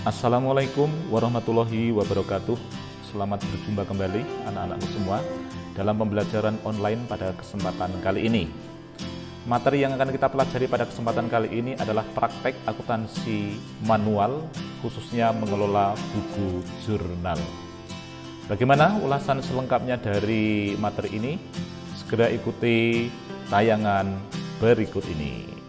Assalamualaikum warahmatullahi wabarakatuh. Selamat berjumpa kembali anak-anakku semua dalam pembelajaran online pada kesempatan kali ini. Materi yang akan kita pelajari pada kesempatan kali ini adalah praktek akuntansi manual, khususnya mengelola buku jurnal. Bagaimana ulasan selengkapnya dari materi ini? Segera ikuti tayangan berikut ini.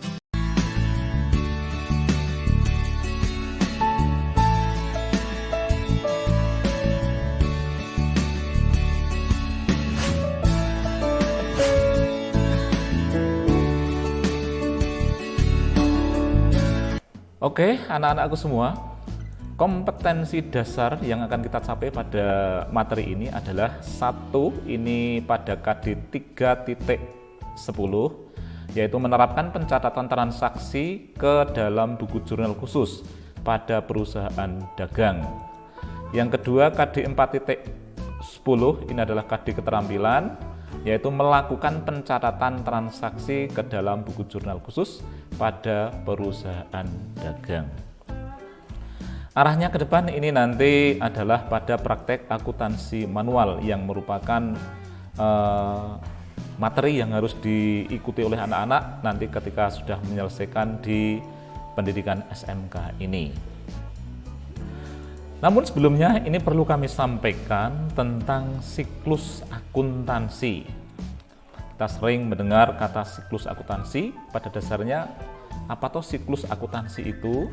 Oke, anak-anakku semua, kompetensi dasar yang akan kita capai pada materi ini adalah ini pada KD 3.10, yaitu menerapkan pencatatan transaksi ke dalam buku jurnal khusus pada perusahaan dagang. Yang kedua, KD 4.10, ini adalah KD keterampilan, yaitu melakukan pencatatan transaksi ke dalam buku jurnal khusus pada perusahaan dagang. Arahnya ke depan ini nanti adalah pada praktek akuntansi manual yang merupakan materi yang harus diikuti oleh anak-anak nanti ketika sudah menyelesaikan di pendidikan SMK ini. Namun sebelumnya ini perlu kami sampaikan tentang siklus akuntansi. Kita sering mendengar kata siklus akuntansi. Pada dasarnya apa toh siklus akuntansi itu?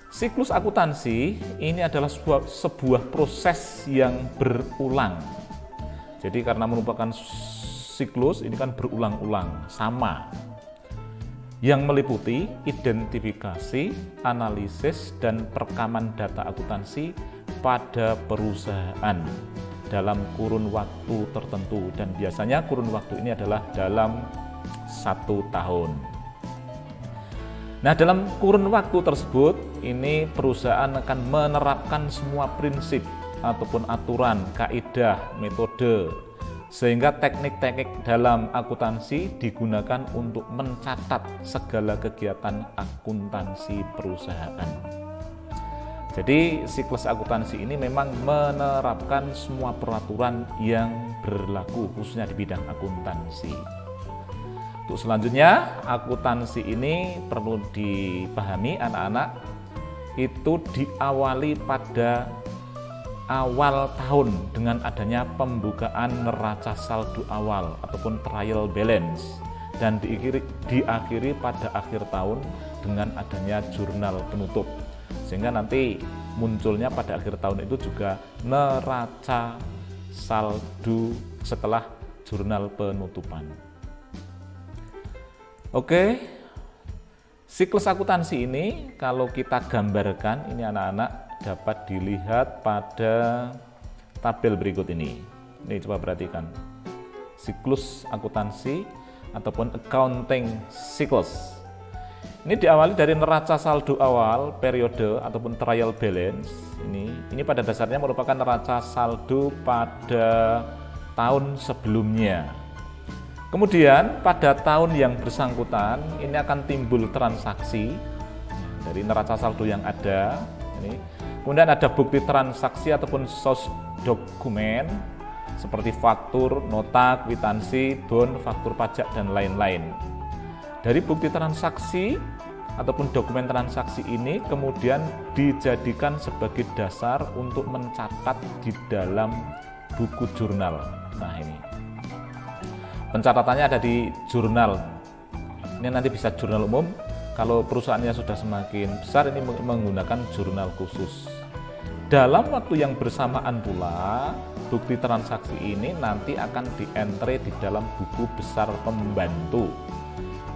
Siklus akuntansi ini adalah sebuah proses yang berulang. Jadi karena merupakan siklus ini kan berulang-ulang, sama. Yang meliputi identifikasi, analisis, dan perekaman data akuntansi pada perusahaan dalam kurun waktu tertentu, dan biasanya kurun waktu ini adalah dalam 1 tahun. Nah, dalam kurun waktu tersebut ini perusahaan akan menerapkan semua prinsip ataupun aturan, kaidah, metode, sehingga teknik-teknik dalam akuntansi digunakan untuk mencatat segala kegiatan akuntansi perusahaan. Jadi siklus akuntansi ini memang menerapkan semua peraturan yang berlaku khususnya di bidang akuntansi. Untuk selanjutnya, akuntansi ini perlu dipahami anak-anak, itu diawali pada awal tahun dengan adanya pembukaan neraca saldo awal ataupun trial balance, dan diakhiri pada akhir tahun dengan adanya jurnal penutup, sehingga nanti munculnya pada akhir tahun itu juga neraca saldo setelah jurnal penutupan. Oke, siklus akuntansi ini kalau kita gambarkan ini anak-anak dapat dilihat pada tabel berikut ini. Ini coba perhatikan. Siklus akuntansi ataupun accounting cycles. Ini diawali dari neraca saldo awal periode ataupun trial balance. Ini pada dasarnya merupakan neraca saldo pada tahun sebelumnya. Kemudian pada tahun yang bersangkutan ini akan timbul transaksi dari neraca saldo yang ada. Ini. Kemudian ada bukti transaksi ataupun source dokumen seperti faktur, nota, kwitansi, bon, faktur pajak, dan lain-lain. Dari bukti transaksi ataupun dokumen transaksi ini kemudian dijadikan sebagai dasar untuk mencatat di dalam buku jurnal. Nah ini, pencatatannya ada di jurnal. Ini nanti bisa jurnal umum. Kalau perusahaannya sudah semakin besar, ini menggunakan jurnal khusus. Dalam waktu yang bersamaan pula, bukti transaksi ini nanti akan di-entry di dalam buku besar pembantu.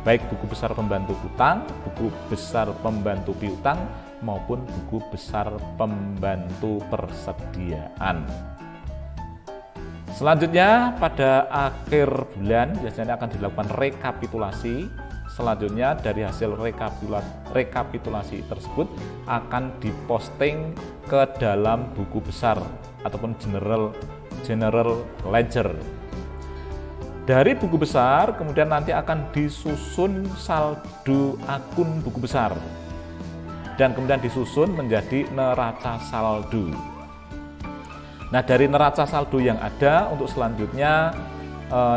Baik buku besar pembantu utang, buku besar pembantu piutang, maupun buku besar pembantu persediaan. Selanjutnya pada akhir bulan biasanya akan dilakukan rekapitulasi. Selanjutnya dari hasil rekapitulasi tersebut akan diposting ke dalam buku besar ataupun general ledger. Dari buku besar kemudian nanti akan disusun saldo akun buku besar. dan kemudian disusun menjadi neraca saldo. Nah, dari neraca saldo yang ada untuk selanjutnya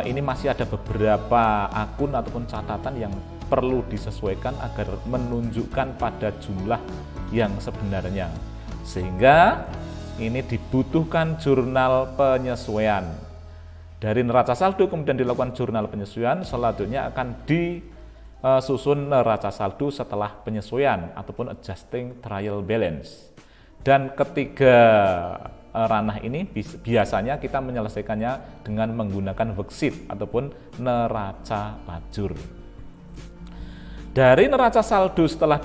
ini masih ada beberapa akun ataupun catatan yang perlu disesuaikan agar menunjukkan pada jumlah yang sebenarnya, sehingga ini dibutuhkan jurnal penyesuaian. Dari neraca saldo kemudian dilakukan jurnal penyesuaian, selanjutnya akan disusun neraca saldo setelah penyesuaian ataupun adjusting trial balance. Dan ketiga ranah ini biasanya kita menyelesaikannya dengan menggunakan worksheet ataupun neraca lajur. Dari neraca saldo setelah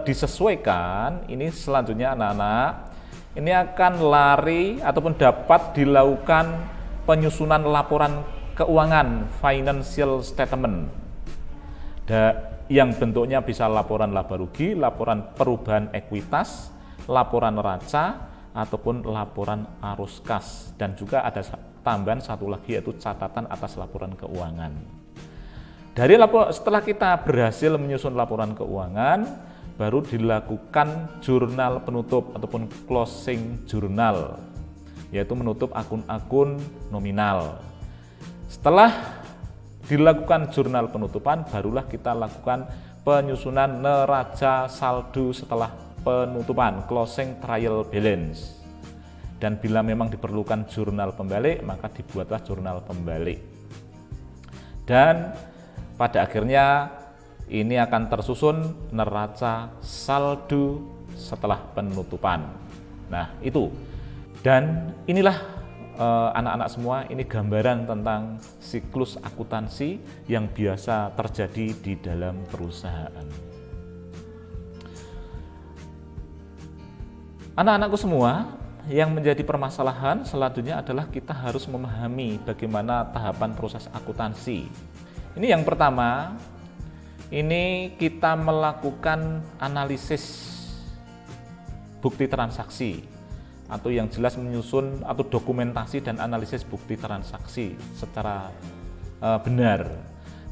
disesuaikan, ini selanjutnya anak-anak, ini akan lari ataupun dapat dilakukan penyusunan laporan keuangan financial statement yang bentuknya bisa laporan laba rugi, laporan perubahan ekuitas, laporan neraca, ataupun laporan arus kas, dan juga ada tambahan satu lagi yaitu catatan atas laporan keuangan. Setelah kita berhasil menyusun laporan keuangan, baru dilakukan jurnal penutup ataupun closing journal, yaitu menutup akun-akun nominal. Setelah dilakukan jurnal penutupan, barulah kita lakukan penyusunan neraca saldo setelah penutupan, closing trial balance. Dan bila memang diperlukan jurnal pembalik, maka dibuatlah jurnal pembalik. Dan pada akhirnya ini akan tersusun neraca saldo setelah penutupan. Nah, itu. Dan inilah anak-anak semua, ini gambaran tentang siklus akuntansi yang biasa terjadi di dalam perusahaan. Anak-anakku semua, yang menjadi permasalahan selanjutnya adalah kita harus memahami bagaimana tahapan proses akuntansi. Ini yang pertama, ini kita melakukan analisis bukti transaksi, atau yang jelas menyusun atau dokumentasi dan analisis bukti transaksi secara benar.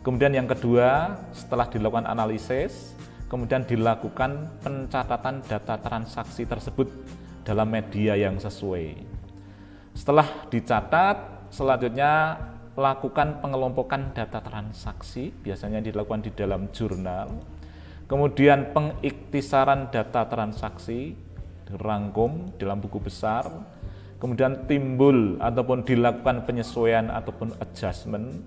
Kemudian yang kedua, setelah dilakukan analisis, kemudian dilakukan pencatatan data transaksi tersebut dalam media yang sesuai. Setelah dicatat, selanjutnya lakukan pengelompokan data transaksi, biasanya dilakukan di dalam jurnal. Kemudian pengiktisaran data transaksi, dirangkum dalam buku besar. Kemudian timbul ataupun dilakukan penyesuaian ataupun adjustment.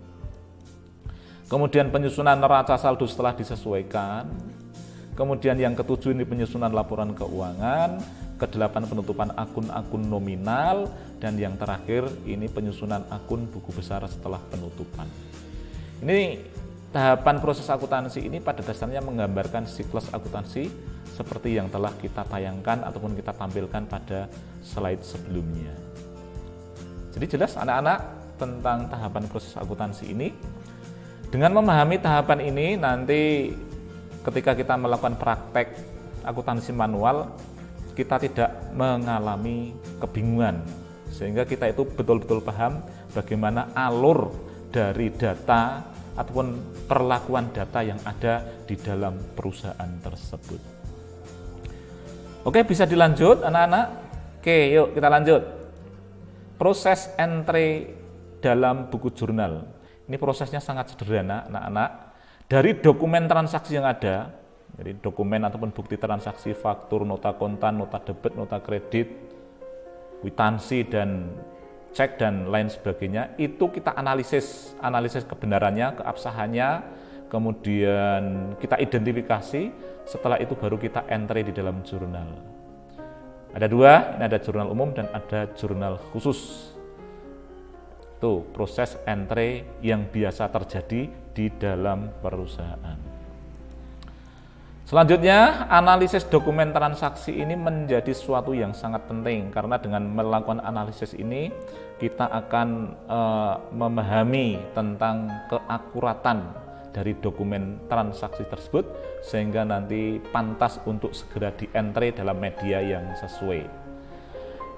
Kemudian penyusunan neraca saldo setelah disesuaikan. Kemudian yang ketujuh ini penyusunan laporan keuangan. Kedelapan penutupan akun-akun nominal. Dan yang terakhir ini penyusunan akun buku besar setelah penutupan. Ini tahapan proses akuntansi ini pada dasarnya menggambarkan siklus akuntansi seperti yang telah kita tayangkan ataupun kita tampilkan pada slide sebelumnya. Jadi jelas anak-anak tentang tahapan proses akuntansi ini. Dengan memahami tahapan ini, nanti ketika kita melakukan praktek akuntansi manual, kita tidak mengalami kebingungan, sehingga kita itu betul-betul paham bagaimana alur dari data ataupun perlakuan data yang ada di dalam perusahaan tersebut. Oke, bisa dilanjut anak-anak? Oke, yuk kita lanjut. Proses entry dalam buku jurnal. Ini prosesnya sangat sederhana anak-anak. Dari dokumen transaksi yang ada, jadi dokumen ataupun bukti transaksi, faktur, nota kontan, nota debit, nota kredit, kwitansi dan cek dan lain sebagainya, itu kita analisis kebenarannya, keabsahannya, kemudian kita identifikasi, setelah itu baru kita entry di dalam jurnal. Ada dua, ini ada jurnal umum dan ada jurnal khusus. Itu proses entry yang biasa terjadi di dalam perusahaan. Selanjutnya, analisis dokumen transaksi ini menjadi suatu yang sangat penting, karena dengan melakukan analisis ini kita akan memahami tentang keakuratan dari dokumen transaksi tersebut, sehingga nanti pantas untuk segera di-entry dalam media yang sesuai.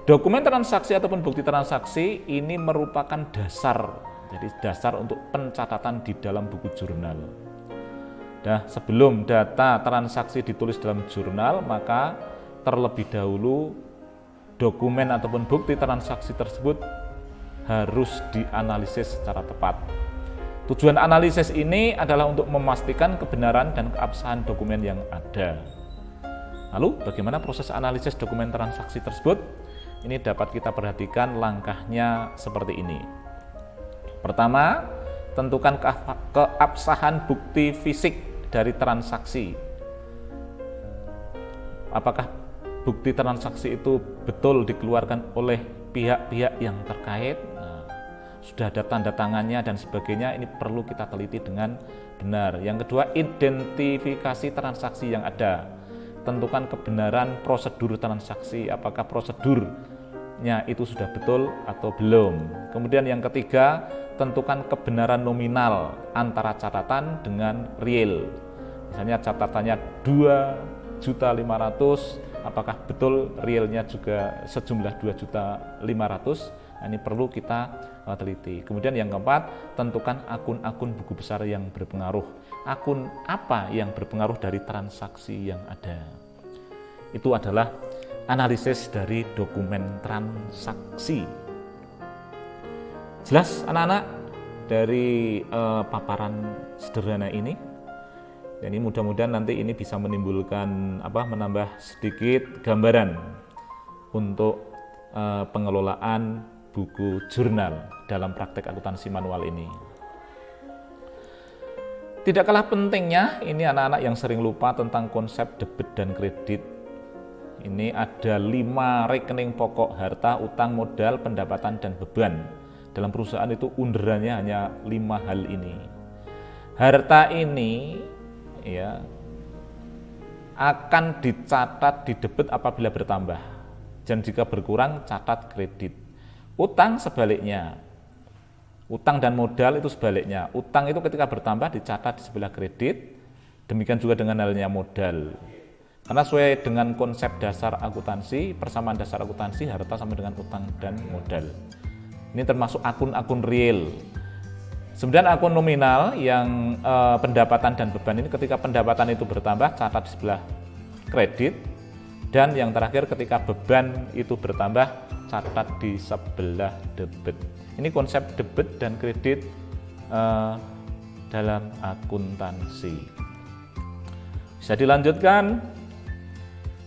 Dokumen transaksi ataupun bukti transaksi ini merupakan dasar, jadi dasar untuk pencatatan di dalam buku jurnal. Nah, sebelum data transaksi ditulis dalam jurnal, maka terlebih dahulu dokumen ataupun bukti transaksi tersebut harus dianalisis secara tepat. Tujuan analisis ini adalah untuk memastikan kebenaran dan keabsahan dokumen yang ada. Lalu, bagaimana proses analisis dokumen transaksi tersebut? Ini dapat kita perhatikan langkahnya seperti ini. Pertama, tentukan keabsahan bukti fisik dari transaksi. Apakah bukti transaksi itu betul dikeluarkan oleh pihak-pihak yang terkait? Nah, sudah ada tanda tangannya dan sebagainya, ini perlu kita teliti dengan benar. Yang kedua, identifikasi transaksi yang ada. Tentukan kebenaran prosedur transaksi, apakah prosedurnya itu sudah betul atau belum. Kemudian yang ketiga, tentukan kebenaran nominal antara catatan dengan real. Misalnya catatannya 2.500.000, apakah betul realnya juga sejumlah 2.500.000? Nah, ini perlu kita teliti. Kemudian yang keempat, tentukan akun-akun buku besar yang berpengaruh. Akun apa yang berpengaruh dari transaksi yang ada? Itu adalah analisis dari dokumen transaksi. Jelas anak-anak dari paparan sederhana ini? Jadi mudah-mudahan nanti ini bisa menimbulkan menambah sedikit gambaran untuk pengelolaan buku jurnal dalam praktek akuntansi manual ini. Tidak kalah pentingnya, ini anak-anak yang sering lupa tentang konsep debit dan kredit. Ini ada 5 rekening pokok: harta, utang, modal, pendapatan, dan beban. Dalam perusahaan itu underannya hanya 5 hal ini. Harta ini akan dicatat di debit apabila bertambah, dan jika berkurang catat kredit. Utang sebaliknya, utang dan modal itu sebaliknya. Utang itu ketika bertambah dicatat di sebelah kredit, demikian juga dengan halnya modal. Karena sesuai dengan konsep dasar akuntansi, persamaan dasar akuntansi, harta sama dengan utang dan modal. Ini termasuk akun-akun real. Kemudian akun nominal yang pendapatan dan beban ini, ketika pendapatan itu bertambah catat di sebelah kredit, dan yang terakhir ketika beban itu bertambah catat di sebelah debit. Ini konsep debit dan kredit dalam akuntansi. Bisa dilanjutkan.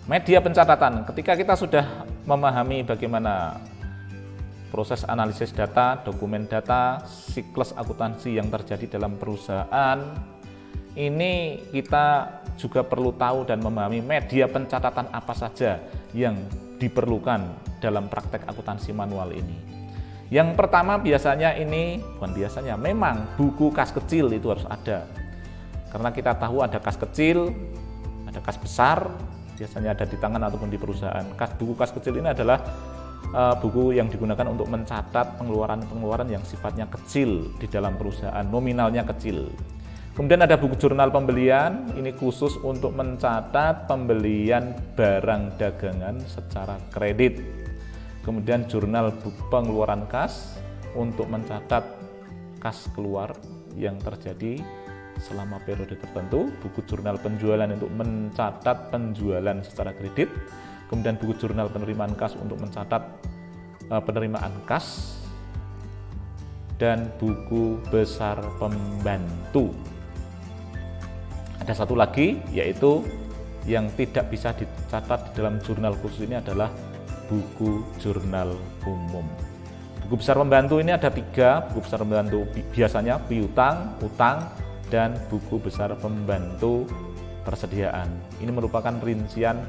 Media pencatatan. Ketika kita sudah memahami bagaimana proses analisis data, dokumen data, siklus akuntansi yang terjadi dalam perusahaan, ini kita juga perlu tahu dan memahami media pencatatan apa saja yang diperlukan dalam praktek akuntansi manual ini. Yang pertama memang buku kas kecil itu harus ada. Karena kita tahu ada kas kecil, ada kas besar, biasanya ada di tangan ataupun di perusahaan. Buku kas kecil ini adalah buku yang digunakan untuk mencatat pengeluaran-pengeluaran yang sifatnya kecil di dalam perusahaan, nominalnya kecil. Kemudian ada buku jurnal pembelian, ini khusus untuk mencatat pembelian barang dagangan secara kredit. Kemudian jurnal pengeluaran kas untuk mencatat kas keluar yang terjadi selama periode tertentu. Buku jurnal penjualan untuk mencatat penjualan secara kredit. Kemudian buku jurnal penerimaan kas untuk mencatat penerimaan kas, dan buku besar pembantu. Ada satu lagi, yaitu yang tidak bisa dicatat di dalam jurnal khusus ini adalah buku jurnal umum. Buku besar pembantu ini ada 3. Buku besar pembantu biasanya piutang, utang, dan buku besar pembantu persediaan. Ini merupakan rincian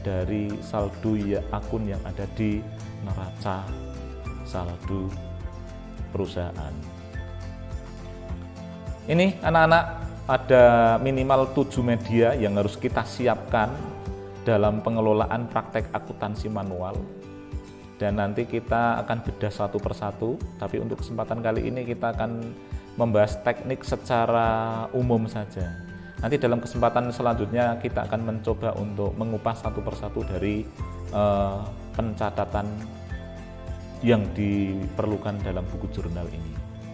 dari saldo akun yang ada di neraca saldo perusahaan. Ini anak-anak ada minimal 7 media yang harus kita siapkan dalam pengelolaan praktek akuntansi manual, dan nanti kita akan bedah satu persatu. Tapi untuk kesempatan kali ini kita akan membahas teknik secara umum saja. Nanti dalam kesempatan selanjutnya kita akan mencoba untuk mengupas satu persatu dari pencatatan yang diperlukan dalam buku jurnal ini.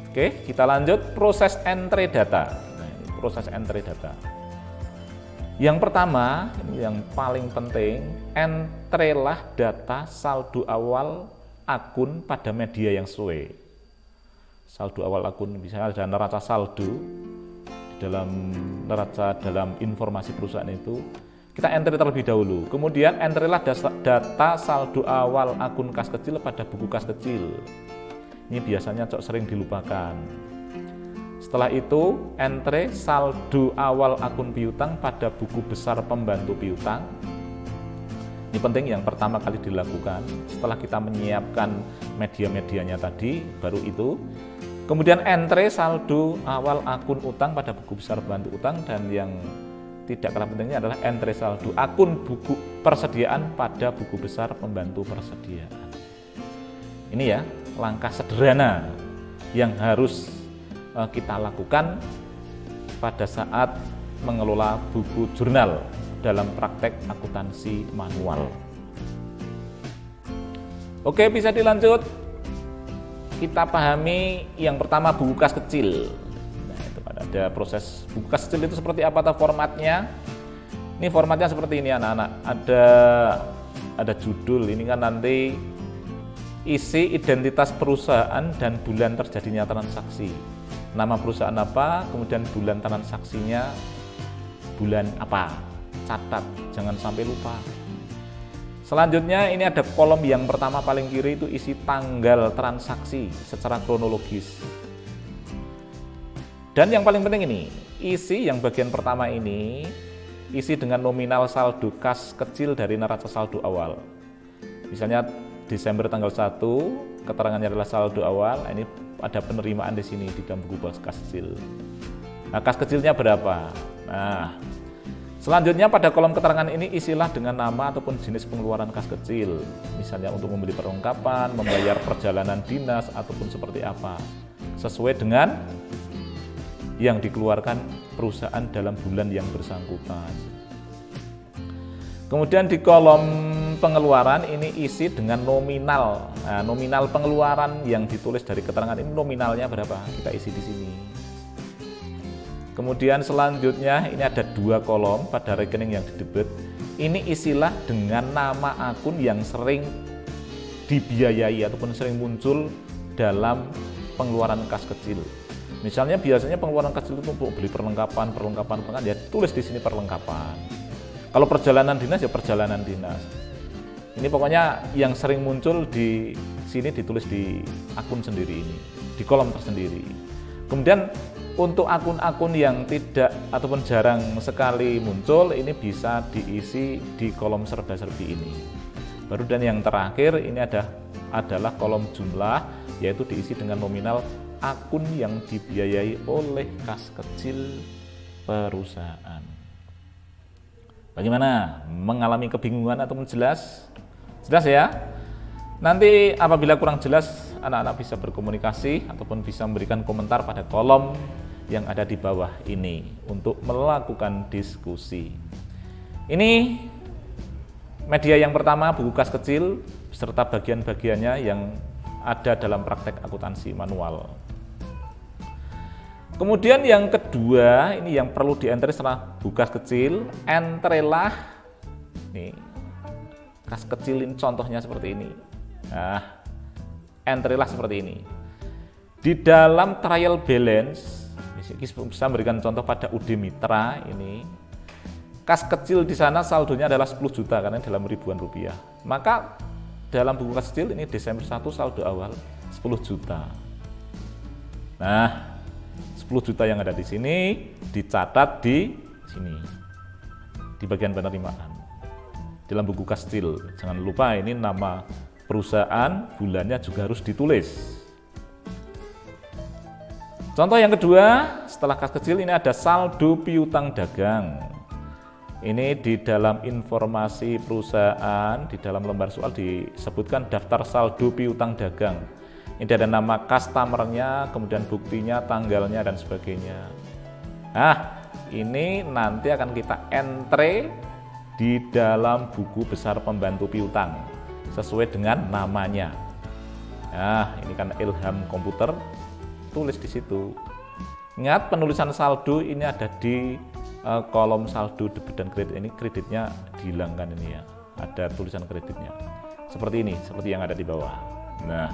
Oke, kita lanjut proses entry data. Nah, ini proses entry data. Yang pertama, ini yang paling penting, entrelah data saldo awal akun pada media yang sesuai. Saldo awal akun, misalnya ada neraca saldo, di dalam neraca dalam informasi perusahaan itu, kita entry terlebih dahulu. Kemudian entrelah data saldo awal akun kas kecil pada buku kas kecil. Ini biasanya sering dilupakan. Setelah itu, entry saldo awal akun piutang pada buku besar pembantu piutang. Ini penting, yang pertama kali dilakukan. Setelah kita menyiapkan media-medianya tadi, baru itu. Kemudian entry saldo awal akun utang pada buku besar pembantu utang. Dan yang tidak kalah pentingnya adalah entry saldo akun buku persediaan pada buku besar pembantu persediaan. Ini ya, langkah sederhana yang harus kita lakukan pada saat mengelola buku jurnal dalam praktek akuntansi manual. Oke, bisa dilanjut. Kita pahami yang pertama, buku kas kecil. Nah, itu ada proses buku kas kecil itu seperti apa formatnya. Ini formatnya seperti ini anak-anak. Ada judul, ini kan nanti isi identitas perusahaan dan bulan terjadinya transaksi. Nama perusahaan apa, kemudian bulan transaksinya bulan apa. Catat, jangan sampai lupa. Selanjutnya ini ada kolom yang pertama paling kiri, itu isi tanggal transaksi secara kronologis. Dan yang paling penting ini, isi yang bagian pertama ini, isi dengan nominal saldo kas kecil dari neraca saldo awal. Misalnya Desember tanggal 1, keterangannya adalah saldo awal, ini ada penerimaan di sini di dalam buku kas kecil. Nah, kas kecilnya berapa? Nah, selanjutnya pada kolom keterangan ini isilah dengan nama ataupun jenis pengeluaran kas kecil. Misalnya untuk membeli perlengkapan, membayar perjalanan dinas ataupun seperti apa. Sesuai dengan yang dikeluarkan perusahaan dalam bulan yang bersangkutan. Kemudian di kolom pengeluaran ini isi dengan nominal. Nah, nominal pengeluaran yang ditulis dari keterangan ini nominalnya berapa? Kita isi di sini. Kemudian selanjutnya ini ada 2 kolom pada rekening yang didebit. Ini isilah dengan nama akun yang sering dibiayai ataupun sering muncul dalam pengeluaran kas kecil. Misalnya biasanya pengeluaran kas kecil itu untuk beli perlengkapan ya tulis di sini perlengkapan. Kalau perjalanan dinas ya perjalanan dinas. Ini pokoknya yang sering muncul di sini ditulis di akun sendiri ini, di kolom tersendiri. Kemudian untuk akun-akun yang tidak ataupun jarang sekali muncul, ini bisa diisi di kolom serba-serbi ini. Baru dan yang terakhir ini adalah kolom jumlah, yaitu diisi dengan nominal akun yang dibiayai oleh kas kecil perusahaan. Bagaimana? Mengalami kebingungan ataupun jelas? Jelas ya? Nanti apabila kurang jelas, anak-anak bisa berkomunikasi ataupun bisa memberikan komentar pada kolom yang ada di bawah ini untuk melakukan diskusi. Ini media yang pertama, buku kas kecil beserta bagian-bagiannya yang ada dalam praktek akuntansi manual. Kemudian yang kedua, ini yang perlu di-entry setelah buku kas kecil, entrelah nih, kas kecil ini contohnya seperti ini. Nah, entrylah seperti ini. Di dalam trial balance, bisa memberikan contoh pada UD Mitra ini, kas kecil di sana saldonya adalah 10 juta karena dalam ribuan rupiah. Maka dalam buku kas kecil ini Desember 1 saldo awal 10 juta. Nah, 10 juta yang ada di sini dicatat di sini, di bagian penerimaan dalam buku kas kecil. Jangan lupa ini nama perusahaan, bulannya juga harus ditulis. Contoh yang kedua, setelah kas kecil ini ada saldo piutang dagang. Ini di dalam informasi perusahaan, di dalam lembar soal disebutkan daftar saldo piutang dagang. Ini ada nama customer-nya, kemudian buktinya, tanggalnya, dan sebagainya. Nah, ini nanti akan kita entry di dalam buku besar pembantu piutang sesuai dengan namanya. Nah, ini kan Ilham Komputer, tulis di situ. Ingat, penulisan saldo ini ada di kolom saldo debit dan kredit ini kreditnya dihilangkan ini ya, ada tulisan kreditnya seperti ini, seperti yang ada di bawah. Nah,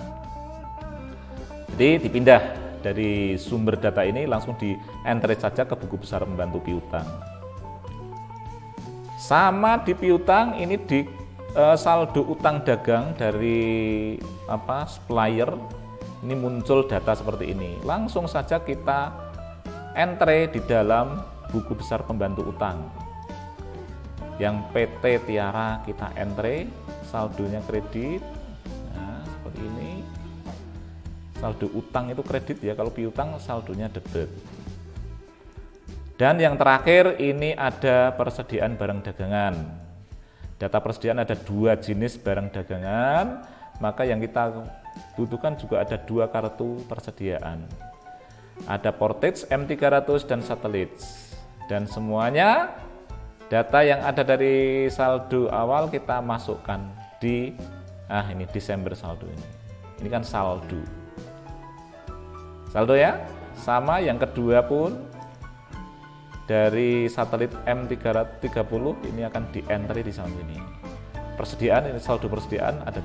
jadi dipindah dari sumber data ini langsung di enter saja ke buku besar pembantu piutang. Sama di piutang ini di saldo utang dagang dari supplier ini muncul data seperti ini. Langsung saja kita enter di dalam buku besar pembantu utang. Yang PT Tiara kita enter, saldonya kredit. Nah, seperti ini. Saldo utang itu kredit ya, kalau piutang saldonya debit. Dan yang terakhir ini ada persediaan barang dagangan. Data persediaan ada 2 jenis barang dagangan, maka yang kita butuhkan juga ada 2 kartu persediaan. Ada Portage M300 dan Satelits. Dan semuanya data yang ada dari saldo awal kita masukkan di ini Desember saldo ini. Ini kan saldo. Saldo ya. Sama yang kedua pun dari satelit M330 ini akan di-enter di sana ini. Persediaan ini saldo persediaan ada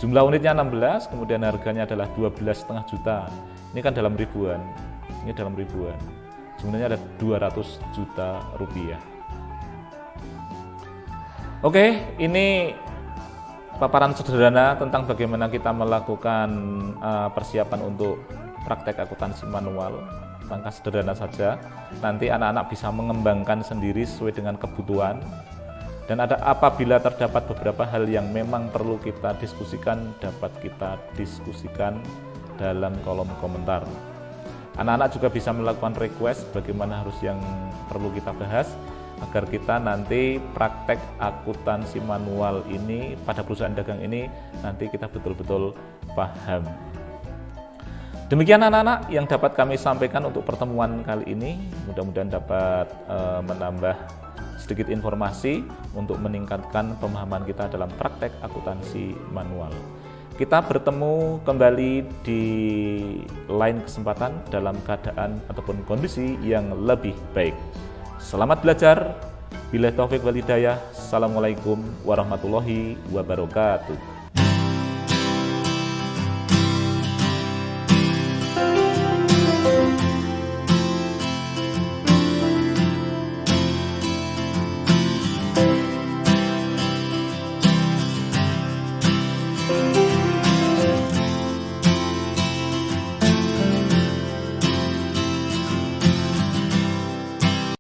jumlah unitnya 16, kemudian harganya adalah 12,5 juta. Ini kan dalam ribuan. Ini dalam ribuan. Sebenarnya ada 200 juta rupiah. Oke, ini paparan sederhana tentang bagaimana kita melakukan persiapan untuk praktek akuntansi manual. Langkah sederhana saja. Nanti anak-anak bisa mengembangkan sendiri sesuai dengan kebutuhan. Dan apabila terdapat beberapa hal yang memang perlu kita diskusikan, dapat kita diskusikan dalam kolom komentar. Anak-anak juga bisa melakukan request bagaimana harus yang perlu kita bahas agar kita nanti praktek akuntansi manual ini pada perusahaan dagang ini nanti kita betul-betul paham. Demikian anak-anak yang dapat kami sampaikan untuk pertemuan kali ini. Mudah-mudahan dapat menambah sedikit informasi untuk meningkatkan pemahaman kita dalam praktek akuntansi manual. Kita bertemu kembali di lain kesempatan dalam keadaan ataupun kondisi yang lebih baik. Selamat belajar. Billahi taufik wal hidayah. Assalamualaikum warahmatullahi wabarakatuh.